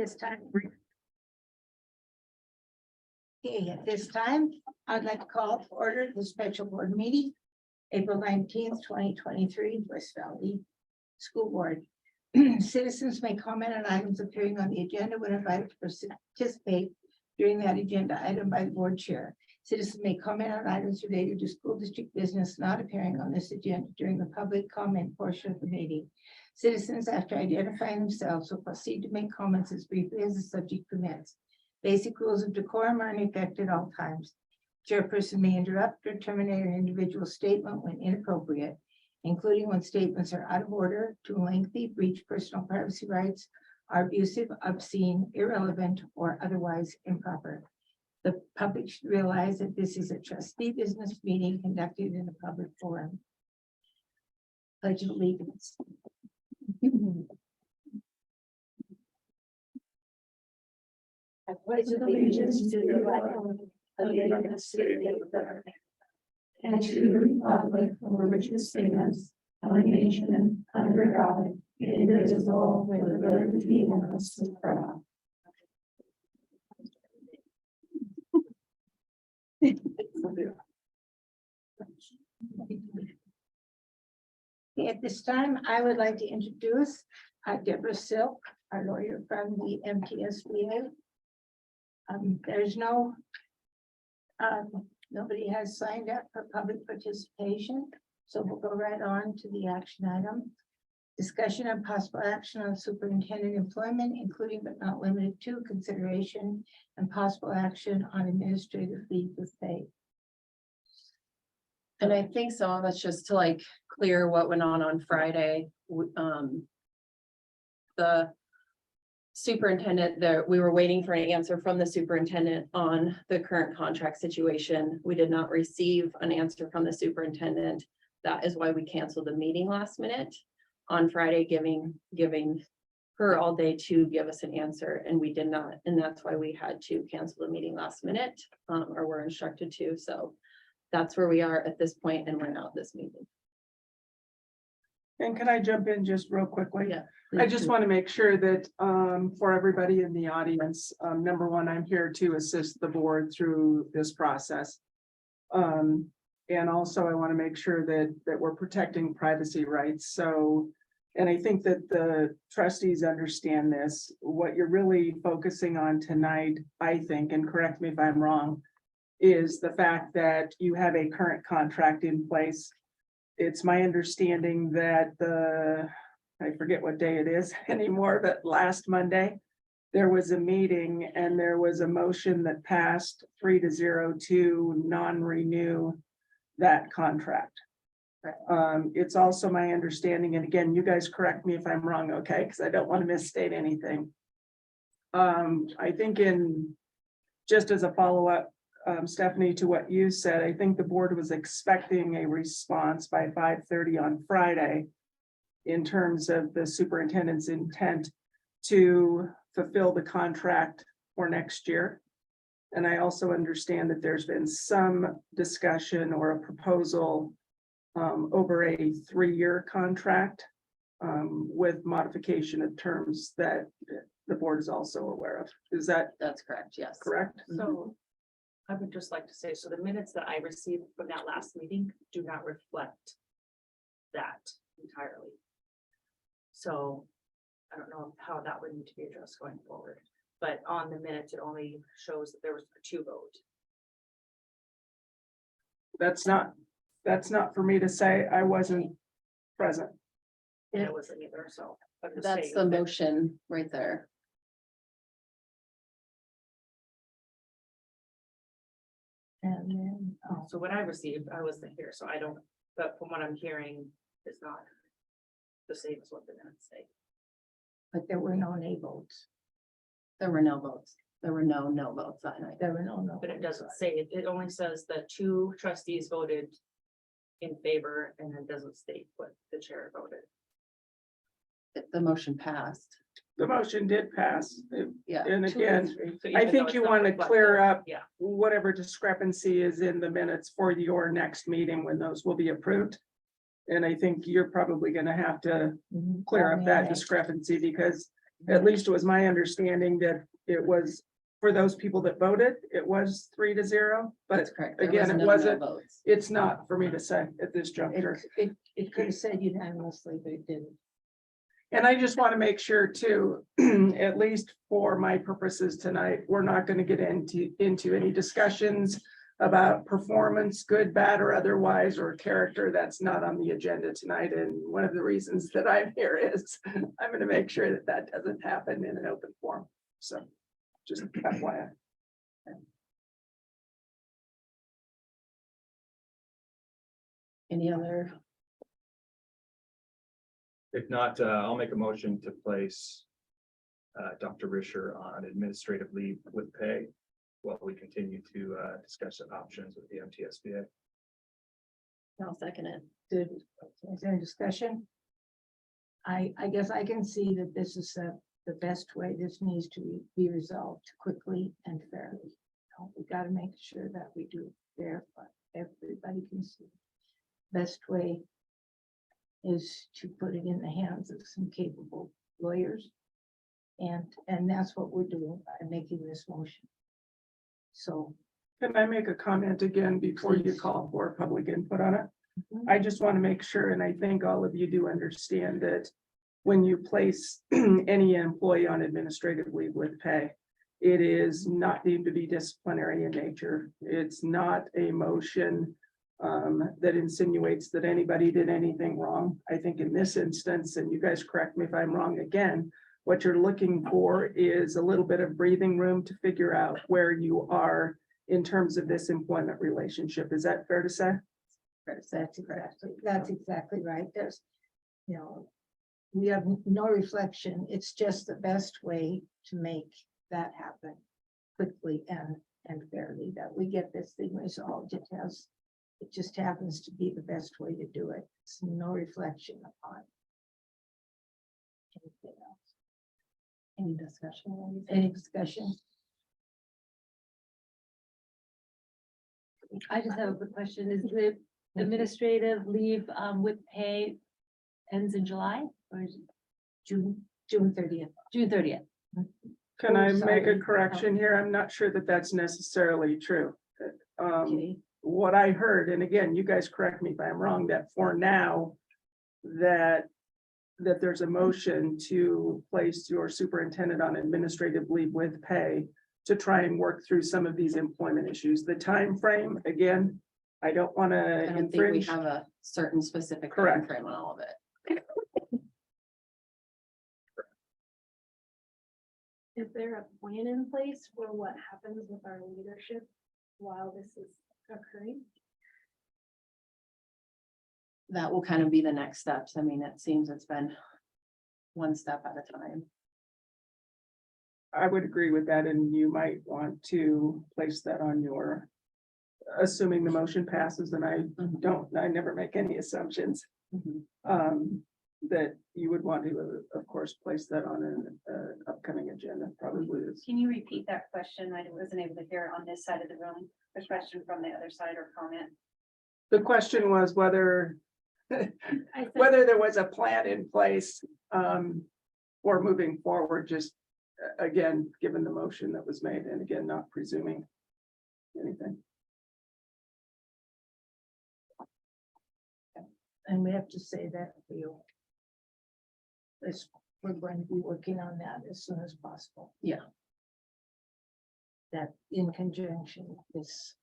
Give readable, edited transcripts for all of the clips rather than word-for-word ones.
this time. Okay, at this time, I'd like to call to order the special board meeting, April 19th, 2023, West Valley School Board. Citizens may comment on items appearing on the agenda when invited to participate during that agenda item by the board chair. Citizens may comment on items related to school district business not appearing on this agenda during the public comment portion of the meeting. Citizens, after identifying themselves, will proceed to make comments as briefly as the subject permits. Basic rules of decorum are in effect at all times. Chairperson may interrupt or terminate an individual statement when inappropriate, including when statements are out of order, too lengthy, breach personal privacy rights, are abusive, obscene, irrelevant, or otherwise improper. The public should realize that this is a trustee business meeting conducted in a public forum. Pledge of allegiance. I pledge allegiance to the flag of the United States of America and to the republic for which it stands, one nation under God, indivisible, with liberty and justice for all. At this time, I would like to introduce Deborah Silk, our lawyer from the MTSBA. There's nobody has signed up for public participation, so we'll go right on to the action item. Discussion of possible action on superintendent employment, including but not limited to consideration and possible action on administrative leave with pay. And I think some of it's just to like clear what went on Friday. The superintendent there, we were waiting for an answer from the superintendent on the current contract situation. We did not receive an answer from the superintendent. That is why we canceled the meeting last minute on Friday, giving her all day to give us an answer, and we did not. And that's why we had to cancel the meeting last minute, or were instructed to. So that's where we are at this point, and we're now at this meeting. And can I jump in just real quickly? Yeah. I just want to make sure that for everybody in the audience, number one, I'm here to assist the board through this process. And also I want to make sure that we're protecting privacy rights. So, and I think that the trustees understand this. What you're really focusing on tonight, I think, and correct me if I'm wrong, is the fact that you have a current contract in place. It's my understanding that I forget what day it is anymore, but last Monday, there was a meeting and there was a motion that passed 3-0 to non-renew that contract. It's also my understanding, and again, you guys correct me if I'm wrong, okay? Because I don't want to misstate anything. I think just as a follow-up, Stephanie, to what you said, I think the board was expecting a response by 5:30 on Friday in terms of the superintendent's intent to fulfill the contract for next year. And I also understand that there's been some discussion or a proposal over a 3-year contract with modification of terms that the board is also aware of. Is That's correct, yes. correct? So I would just like to say, so the minutes that I received from that last meeting do not reflect that entirely. So I don't know how that would need to be addressed going forward, but on the minutes, it only shows that there was a 2 vote. That's not for me to say. I wasn't present. And it wasn't either, so. I'm just That's saying the that- motion right there. And then, So what I received, I wasn't here, so I don't, but from what I'm hearing, it's not the same as what the minutes say. but there were no nay votes. There were no votes. There were no votes that night. There were no. But it doesn't say, it only says that 2 trustees voted in favor, and it doesn't state what the chair voted. The motion passed. The motion did pass. Yeah. And 2 again, and 3. So I even though think it's you not want to reflected, clear up Yeah, whatever discrepancy is in the minutes for your next meeting when those will be approved. And I think you're probably going to have to clear up that discrepancy because At least it was my understanding that it was, for those people that voted, it was 3-0, but That's correct. There again, was it no wasn't- votes. it's not for me to say at this juncture. It could have said unanimously, but it didn't. And I just want to make sure too, at least for my purposes tonight, we're not going to get into any discussions about performance, good, bad, or otherwise, or character. That's not on the agenda tonight. And one of the reasons that I'm here is I'm going to make sure that that doesn't happen in an open forum. So just FYI. Any other? If not, I'll make a motion to place Dr. Risher on administrative leave with pay while we continue to discuss options with the MTSBA. I'll second it. Is there any discussion? I guess I can see that this is the best way. This needs to be resolved quickly and fairly. We got to make sure that we do it fair, but everybody can see. Best way is to put it in the hands of some capable lawyers. And that's what we're doing by making this motion. So. Can I make a comment again before you Please. call for public input on it? I just want to make sure, and I think all of you do understand that when you place any employee on administrative leave with pay, it is not deemed to be disciplinary in nature. It's not a motion that insinuates that anybody did anything wrong. I think in this instance, and you guys correct me if I'm wrong again, what you're looking for is a little bit of breathing room to figure out where you are in terms of this employment relationship. Is that fair to say? That's exactly right. There's, we have no reflection. It's just the best way to make that happen quickly and fairly, that we get this thing resolved. It just happens to be the best way to do it. It's no reflection upon anything else. Any discussion? Any discussion? I just have a quick question. Is the administrative leave with pay ends in July or is it June 30th. June 30th? Can I Oh, make a sorry. correction here? I'm not sure that that's necessarily true. Okay. What I heard, and again, you guys correct me if I'm wrong, that for now, that there's a motion to place your superintendent on administrative leave with pay to try and work through some of these employment issues. The time frame, again, I don't want I to don't think we infringe. have a certain specific Correct. timeframe on all of it. Is there a plan in place for what happens with our leadership while this is occurring? That will kind of be the next steps. I mean, it seems it's been one step at a time. I would agree with that, and you might want to place that on your, assuming the motion passes, and I never make any assumptions. That you would want to, of course, place that on an upcoming agenda, probably is. Can you repeat that question? I wasn't able to hear it on this side of the room. The question from the other side or comment. The question was whether, I said, whether there was a plan in place for moving forward, just again, given the motion that was made, and again, not presuming anything. And we have to say that we're going to be working on that as soon as possible. Yeah. That in conjunction with this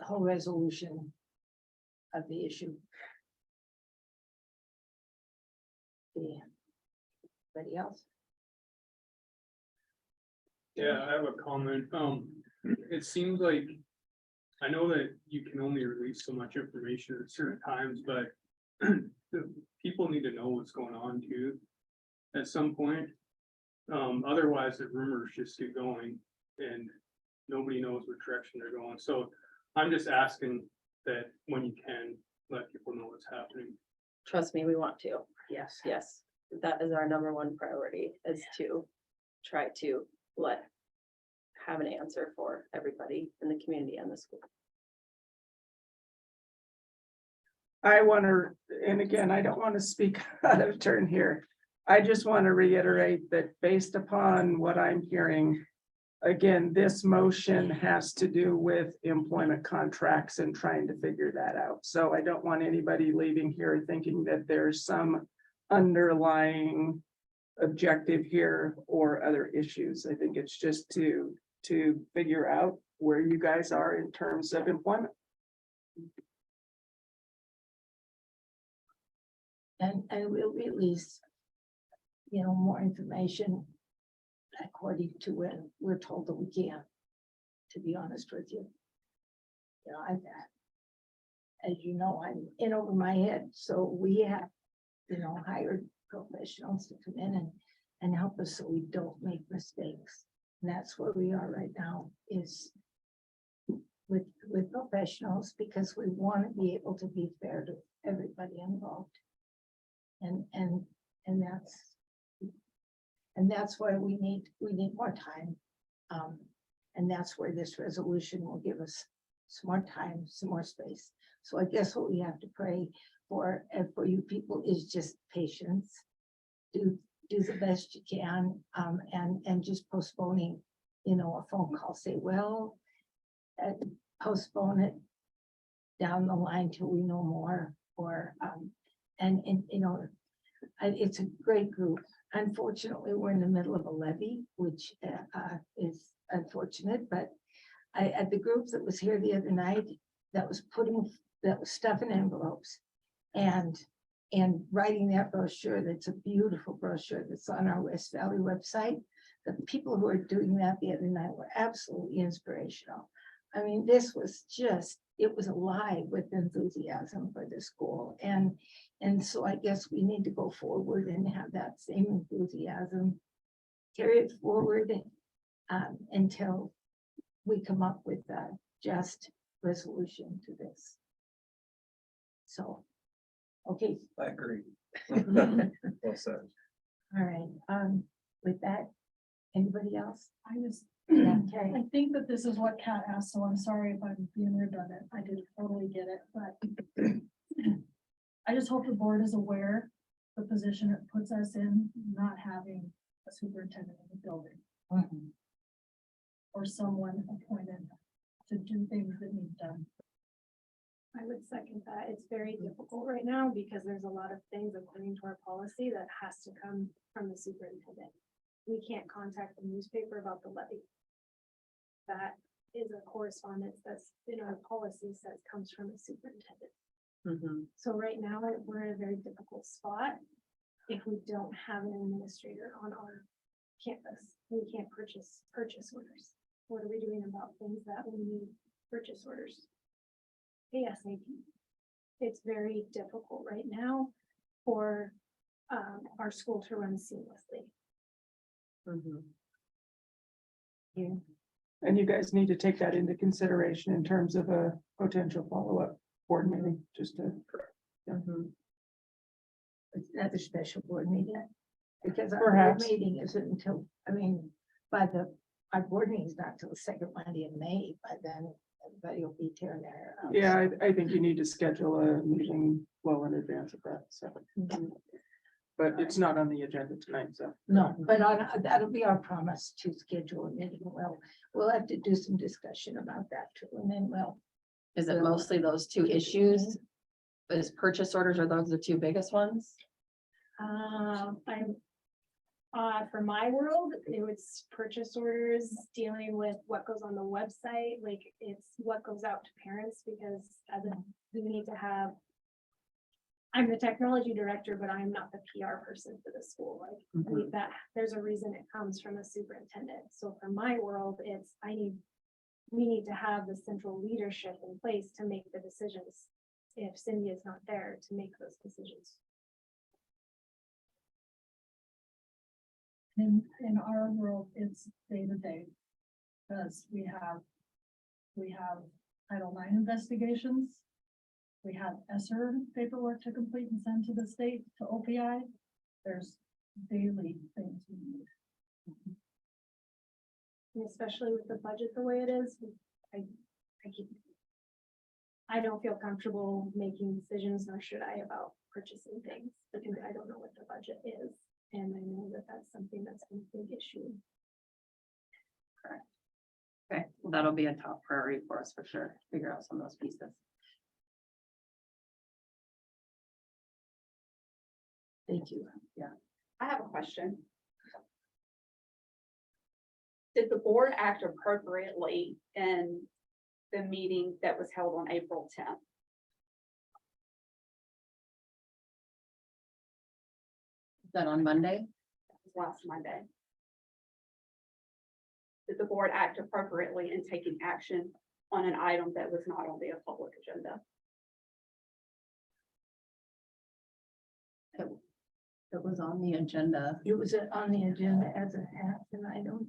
whole resolution of the issue. Anybody else? Yeah, I have a comment. It seems like, I know that you can only release so much information at certain times, but the people need to know what's going on too. At some point. Otherwise the rumors just get going and nobody knows what direction they're going. So I'm just asking that when you can, let people know what's happening. Trust me, we want to. Yes. Yes, that is our number one priority, is to try to have an answer for everybody in the community and the school. I want to, and again, I don't want to speak out of turn here, I just want to reiterate that based upon what I'm hearing, again, this motion has to do with employment contracts and trying to figure that out. So I don't want anybody leaving here thinking that there's some underlying objective here or other issues. I think it's just to figure out where you guys are in terms of employment. And we'll release, more information according to when we're told that we can, to be honest with you. I've as you know, I'm in over my head, so we have, hired professionals to come in and help us so we don't make mistakes. And that's where we are right now, is with professionals, because we want to be able to be fair to everybody involved. And that's why we need more time. And that's where this resolution will give us some more time, some more space. So I guess what we have to pray for, and for you people, is just patience. Do the best you can, and just postponing, a phone call, say, well, postpone it down the line till we know more, or, it's a great group. Unfortunately, we're in the middle of a levy, which is unfortunate, but at the group that was here the other night, that was stuffing envelopes and writing that brochure, that's a beautiful brochure that's on our West Valley website. The people who are doing that the other night were absolutely inspirational. I mean, this was just, it was alive with enthusiasm for the school. And so I guess we need to go forward and have that same enthusiasm, carry it forward until we come up with a just resolution to this. So, okay. I agree. Well said. All right, with that, anybody else? I Okay, think that this is what Kat asked, so I'm sorry if I'm being redundant. I didn't totally get it, but I just hope the board is aware the position it puts us in, not having a superintendent in the building Mhm. or someone appointed to do things that need done. I would second that. It's very difficult right now because there's a lot of things according to our policy that has to come from the superintendent. We can't contact the newspaper about the levy. That is a correspondence that's in our policy that comes from the superintendent. Mhm. So right now, we're in a very difficult spot. If we don't have an administrator on our campus, we can't purchase orders. What are we doing about things that we need purchase orders? ASAP. It's very difficult right now for our school to run seamlessly. Mhm. And you guys need to take that into consideration in terms of a potential follow-up board meeting, just to. Mhm. it's another special board meeting. Because our board Perhaps. meeting isn't until, our board meeting is not till the second Monday in May. By then, everybody will be tearing their hair out. Yeah, I think you need to schedule a meeting well in advance of that, so. Mhm. But it's not on the agenda tonight, so. No, but that'll be our promise to schedule a meeting. We'll have to do some discussion about that too, and then Is it mostly those two issues? Is purchase orders, are those the two biggest ones? For my world, it was purchase orders, dealing with what goes on the website, like it's what goes out to parents, because we need to have. I'm the technology director, but I'm not the PR person for the school, like that, there's a reason it comes from a superintendent. So for my world, we need to have the central leadership in place to make the decisions. If Cindy is not there to make those decisions. In our world, it's day to day. Because we have Title IX investigations. We have ESSER paperwork to complete and send to the state, to OPI. There's daily things we need. And especially with the budget the way it is, I don't feel comfortable making decisions, nor should I, about purchasing things, because I don't know what the budget is. And I know that that's something that's a big issue. Okay, well, that'll be a top priority for us for sure, figure out some of those pieces. Thank you. I have a question. Did the board act appropriately in the meeting that was held on April 10th? Is that on Monday? Last Monday? Did the board act appropriately in taking action on an item that was not on the public agenda? It was on the agenda. It was on the agenda as an action item.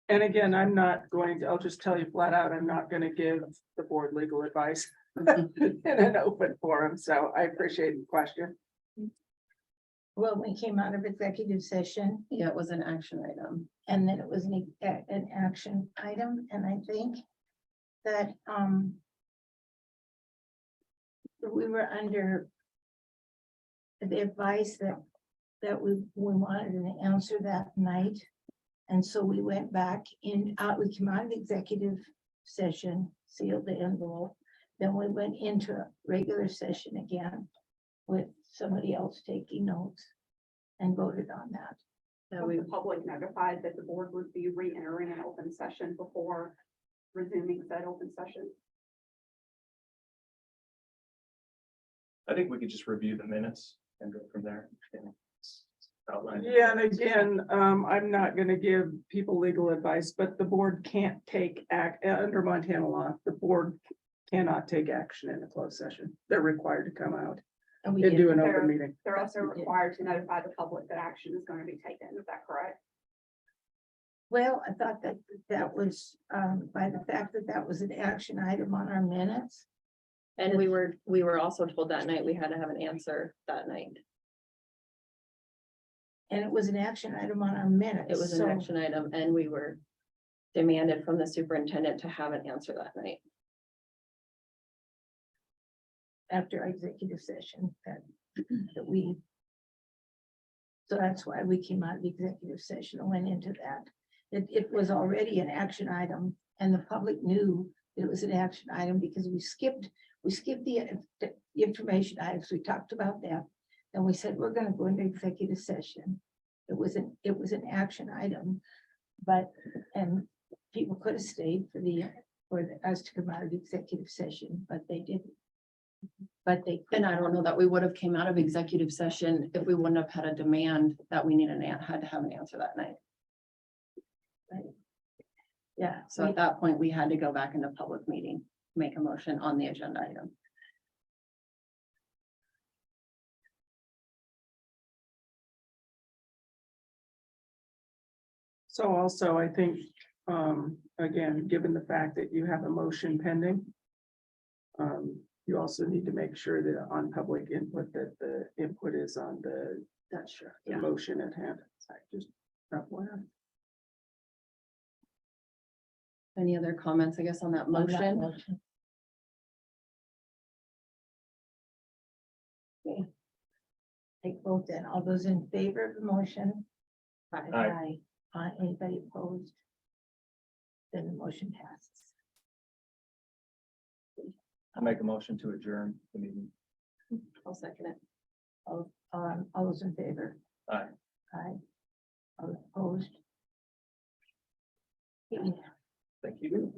And again, I'll just tell you flat out, I'm not gonna give the board legal advice in an open forum, so I appreciate the question. Well, we came out of executive session Yeah, it was an action item. and then it was an action item, and I think that, we were under the advice that we wanted an answer that night. And so we went back we came out of the executive session, sealed the envelope. Then we went into a regular session again with somebody else taking notes and voted on that. Was the public notified that the board would be re-entering an open session before resuming said open session? I think we could just review the minutes and go from there. and outline. Yeah, and again, I'm not gonna give people legal advice, but the board can't take under Montana law, the board cannot take action in a closed session. They're required to come out And we and did. do an open meeting. They're also required to notify the public that action is going to be taken. Is that correct? Well, I thought that was, by the fact that was an action item on our minutes. And we were also told that night we had to have an answer that night. And it was an action item on our minutes. It was an so action item and we were demanded from the superintendent to have an answer that night. After our executive session that we. So that's why we came out of the executive session and went into that. It was already an action item and the public knew it was an action item because we skipped the information items. We talked about that. And we said, we're gonna go into executive session. It was an action item. And people could have stayed for us to come out of the executive session, but they didn't. But they. And I don't know that we would have came out of executive session if we wouldn't have had a demand that we had to have an answer that night. Yeah, So at that point, we had to go back into public meeting, make a motion on the agenda item. So also, I think, again, given the fact that you have a motion pending, you also need to make sure that on public input, that the input is on the That's true. the motion at hand. Just FYI. Any other comments, I guess, on that on that motion? motion. Okay. Take vote then. All those in favor of the motion? Aye. Anybody opposed? Then the motion passes. I'll make a motion to adjourn the meeting. I'll second it. All those in favor? Aye. Aye. All opposed? Okay. Thank you.